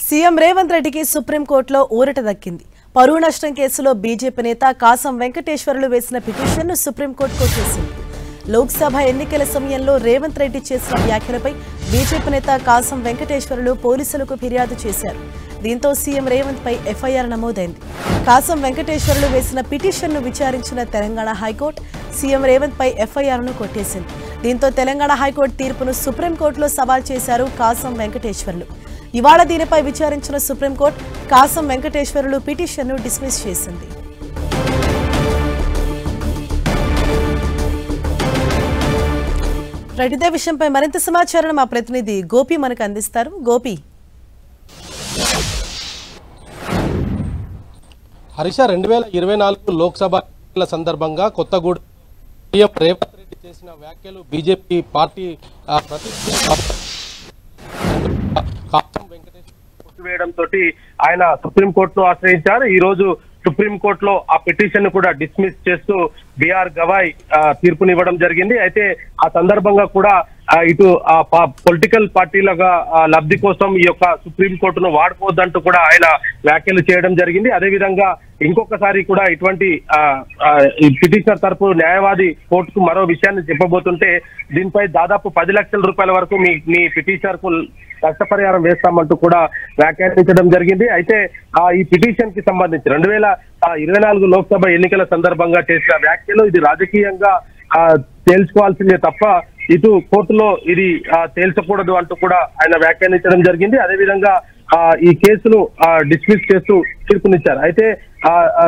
CM Revanth రెడ్డికి సుప్రీంకోర్టులో ఊరట దక్కింది. పరువు నష్టం కేసులో బీజేపీ నేత కాసం వెంకటేశ్వర్లు వేసిన పిటిషన్ను సుప్రీంకోర్టు కొట్టేసింది. లోక్సభ ఎన్నికల సమయంలో రేవంత్ రెడ్డి చేసిన వ్యాఖ్యలపై బీజేపీ నేత కాసం వెంకటేశ్వర్లు పోలీసులకు ఫిర్యాదు చేశారు. దీంతో సీఎం రేవంత్ పై ఎఫ్ఐఆర్ నమోదైంది. కాసం వెంకటేశ్వర్లు వేసిన పిటిషన్ను విచారించిన తెలంగాణ హైకోర్టు సీఎం రేవంత్ పై ఎఫ్ఐఆర్ను కొట్టేసింది. దీంతో తెలంగాణ హైకోర్టు తీర్పును సుప్రీంకోర్టులో సవాల్ చేశారు కాసం వెంకటేశ్వర్లు. ఇవాళ దీనిపై విచారించిన సుప్రీంకోర్టు కాసం వెంకటేశ్వర్లు పిటిషన్ను డిస్మిస్ చేసింది. ఇదే విషయంపై మరింత సమాచారం మా ప్రతినిధి గోపి మనకు అందిస్తారు. గోపి, హరీష 2024 లోక్సభ ఎన్నికల సందర్భంగా కొత్తగూడెం సీఎం రేవంత్ రెడ్డి చేసిన వ్యాఖ్యలు బీజేపీ పార్టీ కాసం వెంకటేశ్వర కొట్టివేయడంతో ఆయన సుప్రీంకోర్టును ఆశ్రయించారు. ఈ రోజు సుప్రీంకోర్టులో ఆ పిటిషన్ కూడా డిస్మిస్ చేస్తూ బిఆర్ గవాయ్ తీర్పునివ్వడం జరిగింది. అయితే ఆ సందర్భంగా కూడా ఇటు పొలిటికల్ పార్టీలుగా లబ్ధి కోసం ఈ యొక్క సుప్రీంకోర్టును వాడుకోవద్దంటూ కూడా ఆయన వ్యాఖ్యలు చేయడం జరిగింది. అదేవిధంగా ఇంకొకసారి కూడా ఇటువంటి పిటిషనర్ తరపు న్యాయవాది కోర్టుకు మరో విషయాన్ని చెప్పబోతుంటే దీనిపై దాదాపు 10 లక్షల రూపాయల వరకు మీ పిటిషనర్ కు నష్టపరిహారం వేస్తామంటూ కూడా వ్యాఖ్యానించడం జరిగింది. అయితే ఈ పిటిషన్ కి సంబంధించి 2024 లోక్సభ ఎన్నికల సందర్భంగా చేసిన వ్యాఖ్యలు ఇది రాజకీయంగా తేల్చుకోవాల్సిందే తప్ప ఇటు కోర్టులో ఇది తేల్చకూడదు అంటూ కూడా ఆయన వ్యాఖ్యానించడం జరిగింది. అదేవిధంగా ఈ కేసును డిస్మిస్ చేస్తూ తీర్పునిచ్చారు. అయితే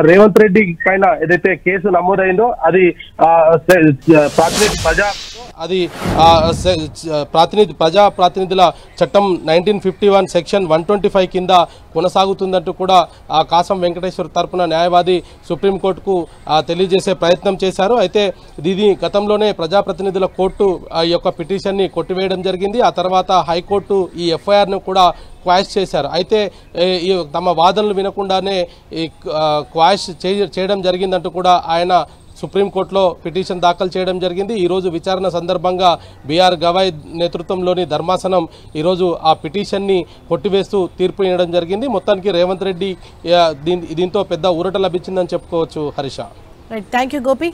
రేవంత్ రెడ్డి పైన ఏదైతే కేసు నమోదైందో అది ప్రజా ప్రాతినిధుల చట్టం 1951 సెక్షన్ 125 కింద కొనసాగుతుందంటూ కూడా కాసం వెంకటేశ్వర్ తరపున న్యాయవాది సుప్రీంకోర్టుకు తెలియజేసే ప్రయత్నం చేశారు. అయితే ఇది గతంలోనే ప్రజాప్రతినిధుల కోర్టు ఈ యొక్క పిటిషన్ని కొట్టివేయడం జరిగింది. ఆ తర్వాత హైకోర్టు ఈ ఎఫ్ఐఆర్ను కూడా క్వాష్ చేశారు. అయితే తమ వాదనలు వినకుండానే క్వాష్ చేయడం జరిగిందంటూ కూడా ఆయన సుప్రీంకోర్టులో పిటిషన్ దాఖలు చేయడం జరిగింది. ఈరోజు విచారణ సందర్భంగా బిఆర్ గవాయ్ నేతృత్వంలోని ధర్మాసనం ఈరోజు ఆ పిటిషన్ని కొట్టివేస్తూ తీర్పు ఇవ్వడం జరిగింది. మొత్తానికి రేవంత్ రెడ్డి దీంతో పెద్ద ఊరట లభించిందని చెప్పుకోవచ్చు. Harisha, thank you Gopi.